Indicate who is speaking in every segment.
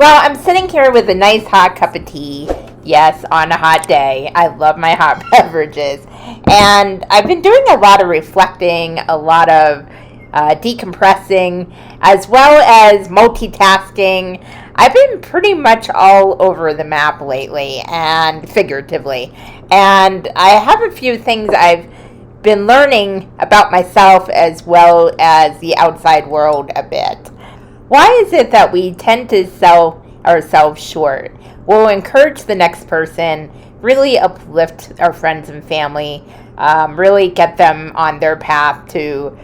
Speaker 1: Well, I'm sitting here with a nice hot cup of tea. Yes, on a hot day. I love my hot beverages. And I've been doing a lot of reflecting, a lot of decompressing, as well as multitasking. I've been pretty much all over the map lately, and figuratively. And I have a few things I've been learning about myself as well as the outside world a bit. Why is it that we tend to sell ourselves short? We'll encourage the next person, really uplift our friends and family, really get them on their path to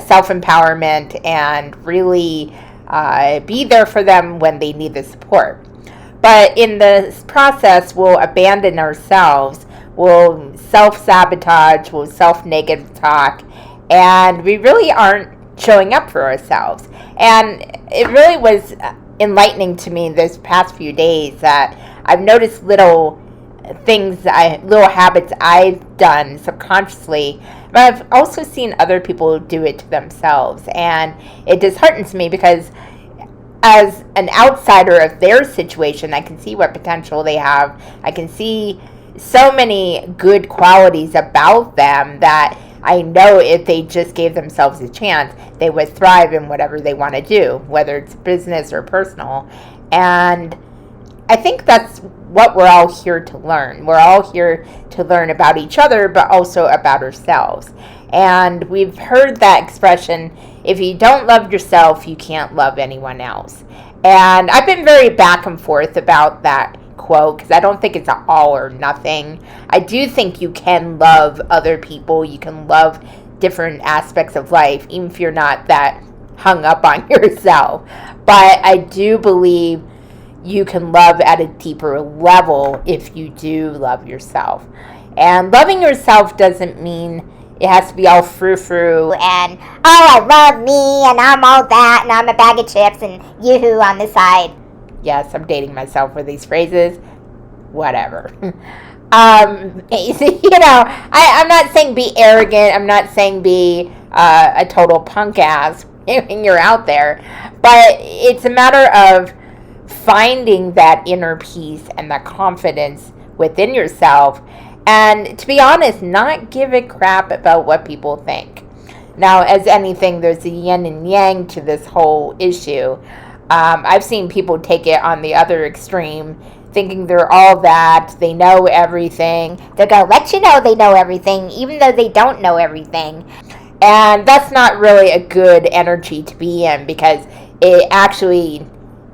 Speaker 1: self-empowerment, and really be there for them when they need the support. But in this process, we'll abandon ourselves, we'll self-sabotage, we'll self-negative talk, and we really aren't showing up for ourselves. And it really was enlightening to me this past few days that I've noticed little things, little habits I've done subconsciously, but I've also seen other people do it to themselves. And it disheartens me because as an outsider of their situation, I can see what potential they have. I can see so many good qualities about them that I know if they just gave themselves a chance, they would thrive in whatever they want to do, whether it's business or personal. And I think that's what we're all here to learn. We're all here to learn about each other, but also about ourselves. And we've heard that expression, if you don't love yourself, you can't love anyone else. And I've been very back and forth about that quote because I don't think it's an all or nothing. I do think you can love other people. You can love different aspects of life, even if you're not that hung up on yourself. But I do believe you can love at a deeper level if you do love yourself. And loving yourself doesn't mean it has to be all frou-frou and, oh, I love me and I'm all that and I'm a bag of chips and yoo-hoo on the side. Yes, I'm dating myself with these phrases. Whatever. I'm not saying be arrogant. I'm not saying be a total punk ass when you're out there. But it's a matter of finding that inner peace and that confidence within yourself. And to be honest, not give a crap about what people think. Now, as anything, there's a yin and yang to this whole issue. I've seen people take it on the other extreme, thinking they're all that, they know everything. They're going to let you know they know everything, even though they don't know everything. And that's not really a good energy to be in because it actually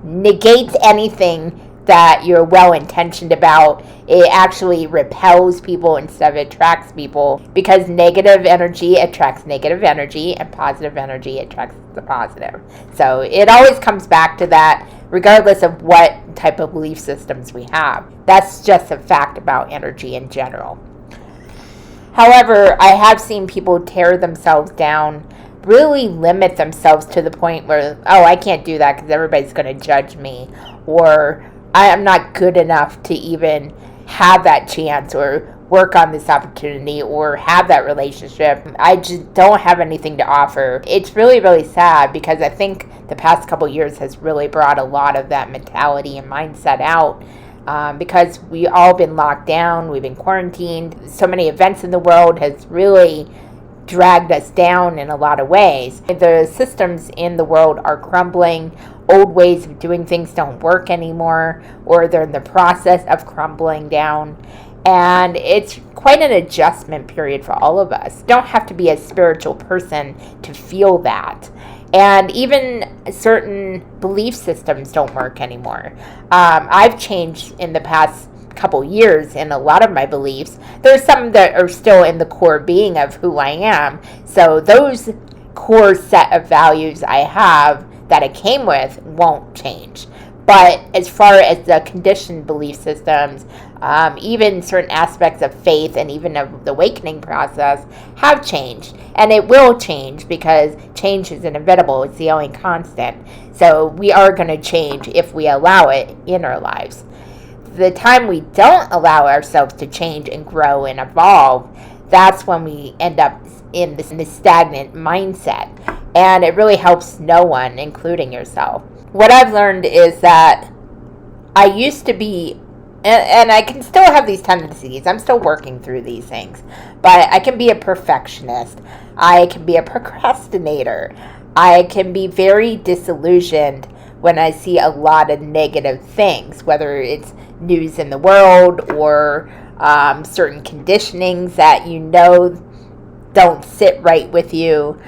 Speaker 1: negates anything that you're well-intentioned about. It actually repels people instead of attracts people because negative energy attracts negative energy and positive energy attracts the positive. So it always comes back to that regardless of what type of belief systems we have. That's just a fact about energy in general. However, I have seen people tear themselves down, really limit themselves to the point where, oh, I can't do that because everybody's going to judge me, or I am not good enough to even have that chance or work on this opportunity or have that relationship. I just don't have anything to offer. It's really, really sad because I think the past couple years has really brought a lot of that mentality and mindset out because we all been locked down, we've been quarantined. So many events in the world has really dragged us down in a lot of ways. The systems in the world are crumbling. Old ways of doing things don't work anymore, or they're in the process of crumbling down. And it's quite an adjustment period for all of us. You don't have to be a spiritual person to feel that. And even certain belief systems don't work anymore. I've changed in the past couple years in a lot of my beliefs. There's some that are still in the core being of who I am. So those core set of values I have that I came with won't change. But as far as the conditioned belief systems, even certain aspects of faith and even of the awakening process have changed. And it will change because change is inevitable. It's the only constant. So we are going to change if we allow it in our lives. The time we don't allow ourselves to change and grow and evolve, that's when we end up in this stagnant mindset. And it really helps no one, including yourself. What I've learned is that I used to be, and I can still have these tendencies. I'm still working through these things. But I can be a perfectionist. I can be a procrastinator. I can be very disillusioned when I see a lot of negative things, whether it's news in the world or certain conditionings that don't sit right with you,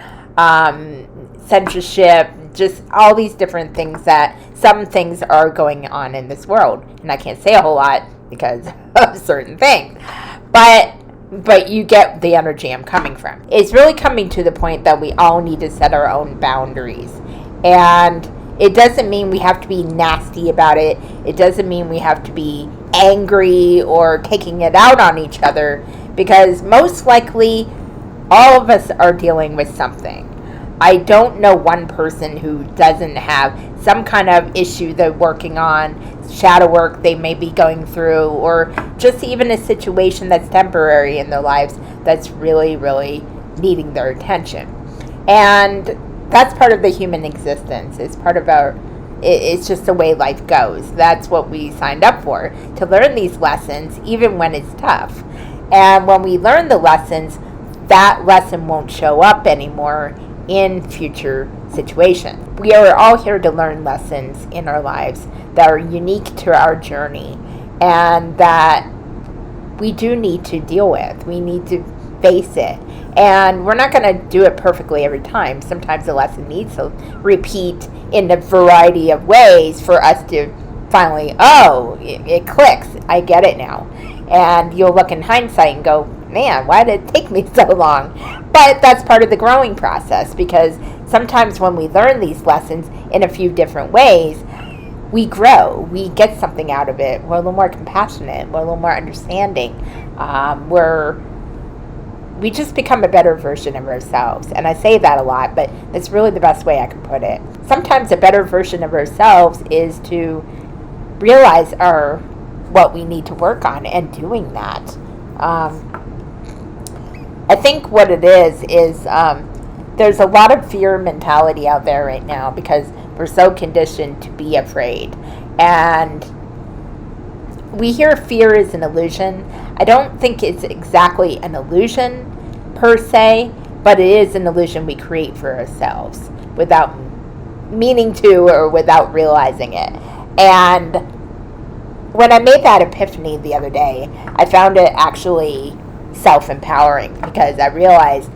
Speaker 1: censorship, just all these different things that some things are going on in this world. And I can't say a whole lot because of certain things. But you get the energy I'm coming from. It's really coming to the point that we all need to set our own boundaries. And it doesn't mean we have to be nasty about it. It doesn't mean we have to be angry or taking it out on each other, because most likely all of us are dealing with something. I don't know one person who doesn't have some kind of issue they're working on, shadow work they may be going through, or just even a situation that's temporary in their lives that's really, really needing their attention. And that's part of the human existence. It's part of it's just the way life goes. That's what we signed up for, to learn these lessons even when it's tough. And when we learn the lessons, that lesson won't show up anymore in future situations. We are all here to learn lessons in our lives that are unique to our journey and that we do need to deal with. We need to face it. And we're not going to do it perfectly every time. Sometimes the lesson needs to repeat in a variety of ways for us to finally, it clicks. I get it now. And you'll look in hindsight and go, man, why did it take me so long? But that's part of the growing process, because sometimes when we learn these lessons in a few different ways, we grow. We get something out of it. We're a little more compassionate. We're a little more understanding. We just become a better version of ourselves. And I say that a lot, but that's really the best way I can put it. Sometimes a better version of ourselves is to realize what we need to work on and doing that. I think what it is there's a lot of fear mentality out there right now because we're so conditioned to be afraid. And we hear fear is an illusion. I don't think it's exactly an illusion per se, but it is an illusion we create for ourselves without meaning to or without realizing it. And when I made that epiphany the other day, I found it actually self-empowering, because I realized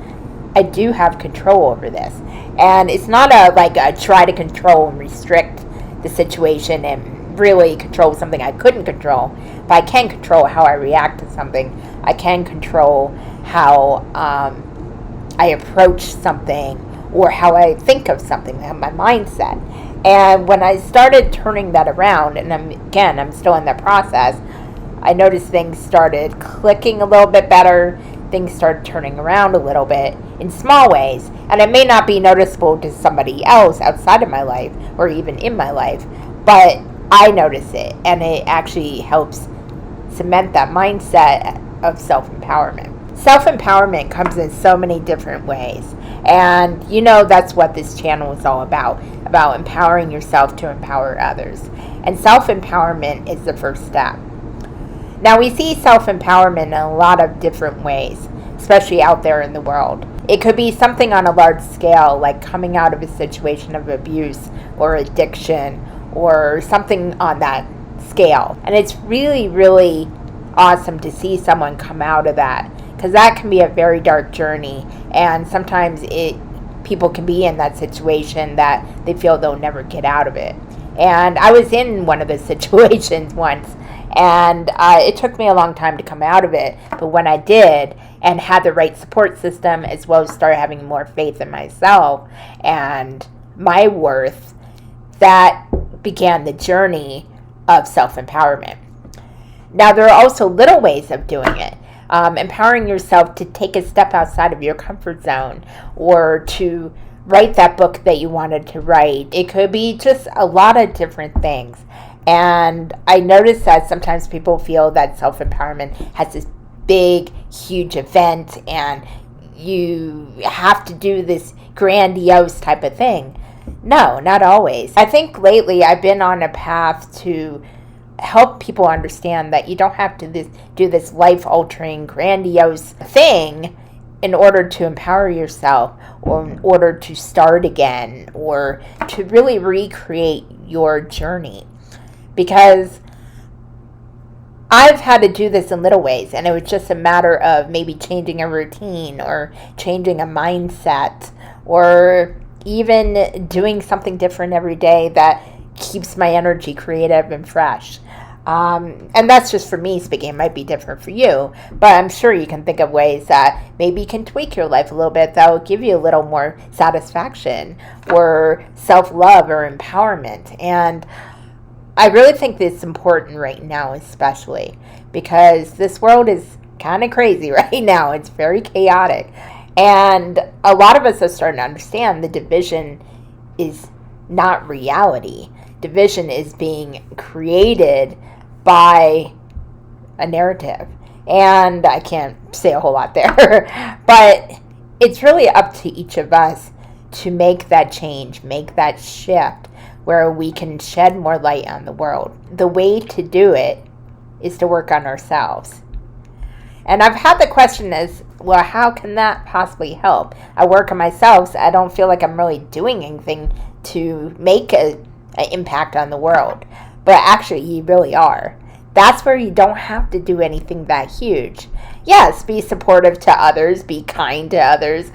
Speaker 1: I do have control over this. And it's not a try to control and restrict the situation and really control something I couldn't control, but I can control how I react to something. I can control how I approach something or how I think of something, my mindset. And when I started turning that around, and I'm still in that process, I noticed things started clicking a little bit better. Things started turning around a little bit in small ways. And it may not be noticeable to somebody else outside of my life or even in my life, but I notice it. And it actually helps cement that mindset of self-empowerment. Self-empowerment comes in so many different ways. And that's what this channel is all about empowering yourself to empower others. And self-empowerment is the first step. Now, we see self-empowerment in a lot of different ways, especially out there in the world. It could be something on a large scale, like coming out of a situation of abuse or addiction or something on that scale. And it's really, really awesome to see someone come out of that, because that can be a very dark journey. And sometimes people can be in that situation that they feel they'll never get out of it. And I was in one of those situations once. And it took me a long time to come out of it. But when I did and had the right support system, as well as started having more faith in myself and my worth, that began the journey of self-empowerment. Now, there are also little ways of doing it. Empowering yourself to take a step outside of your comfort zone, or to write that book that you wanted to write. It could be just a lot of different things. And I notice that sometimes people feel that self-empowerment has this big, huge event and you have to do this grandiose type of thing. No, not always. I think lately I've been on a path to help people understand that you don't have to do this life-altering, grandiose thing in order to empower yourself, or in order to start again, or to really recreate your journey. Because I've had to do this in little ways, and it was just a matter of maybe changing a routine or changing a mindset, or even doing something different every day that keeps my energy creative and fresh. And that's just for me speaking. It might be different for you, but I'm sure you can think of ways that maybe you can tweak your life a little bit that will give you a little more satisfaction or self-love or empowerment. And I really think this is important right now, especially because this world is kind of crazy right now. It's very chaotic. And a lot of us are starting to understand the division is not reality. Division is being created by a narrative. And I can't say a whole lot there. But it's really up to each of us to make that change, make that shift where we can shed more light on the world. The way to do it is to work on ourselves. And I've had the question as, well, how can that possibly help? I work on myself, so I don't feel like I'm really doing anything to make an impact on the world. But actually, you really are. That's where you don't have to do anything that huge. Yes, be supportive to others, be kind to others,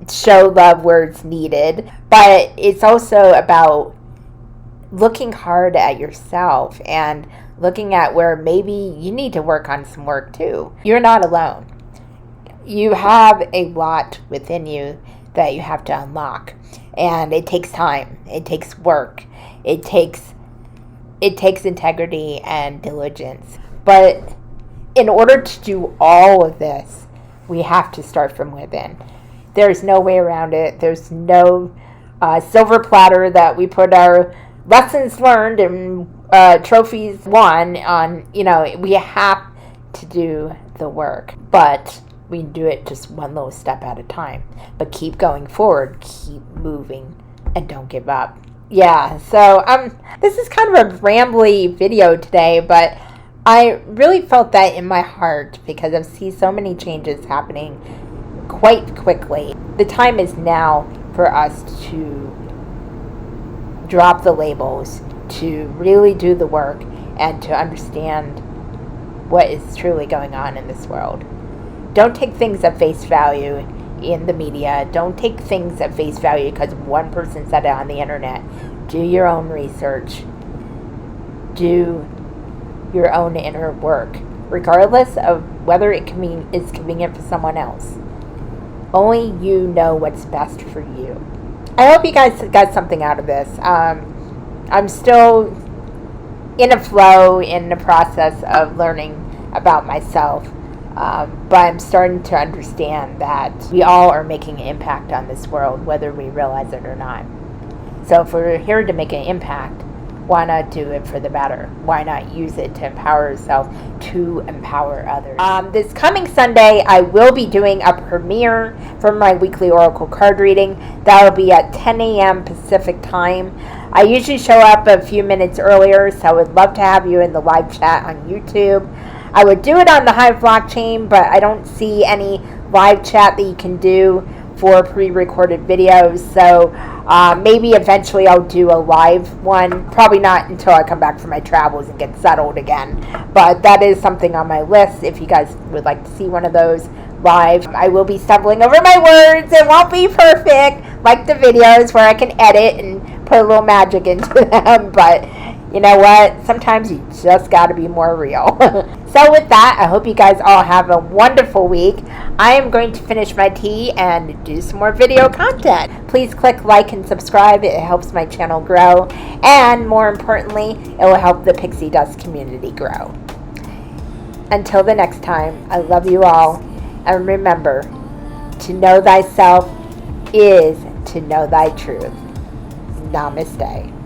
Speaker 1: show love where it's needed. But it's also about looking hard at yourself and looking at where maybe you need to work on some work too. You're not alone. You have a lot within you that you have to unlock. And it takes time. It takes work. It takes integrity and diligence. But in order to do all of this, we have to start from within. There's no way around it. There's no silver platter that we put our lessons learned and trophies won on. We have to do the work. But we do it just one little step at a time. But keep going forward, keep moving, and don't give up. Yeah, so this is kind of a rambly video today, but I really felt that in my heart because I see so many changes happening quite quickly. The time is now for us to drop the labels, to really do the work, and to understand what is truly going on in this world. Don't take things at face value in the media. Don't take things at face value because one person said it on the internet. Do your own research. Do your own inner work, regardless of whether it is convenient for someone else. Only you know what's best for you. I hope you guys got something out of this. I'm still in a flow, in the process of learning about myself. But I'm starting to understand that we all are making an impact on this world, whether we realize it or not. So if we're here to make an impact, why not do it for the better? Why not use it to empower yourself, to empower others? This coming Sunday, I will be doing a premiere for my weekly Oracle card reading. That will be at 10 a.m. Pacific time. I usually show up a few minutes earlier, so I would love to have you in the live chat on YouTube. I would do it on the Hive blockchain, but I don't see any live chat that you can do for pre-recorded videos. So maybe eventually I'll do a live one. Probably not until I come back from my travels and get settled again. But that is something on my list if you guys would like to see one of those live. I will be stumbling over my words. It won't be perfect like the videos where I can edit and put a little magic into them. But you know what? Sometimes you just got to be more real. So with that, I hope you guys all have a wonderful week. I am going to finish my tea and do some more video content. Please click like and subscribe. It helps my channel grow. And more importantly, it will help the Pixie Dust community grow. Until the next time, I love you all. And remember, to know thyself is to know thy truth. Namaste.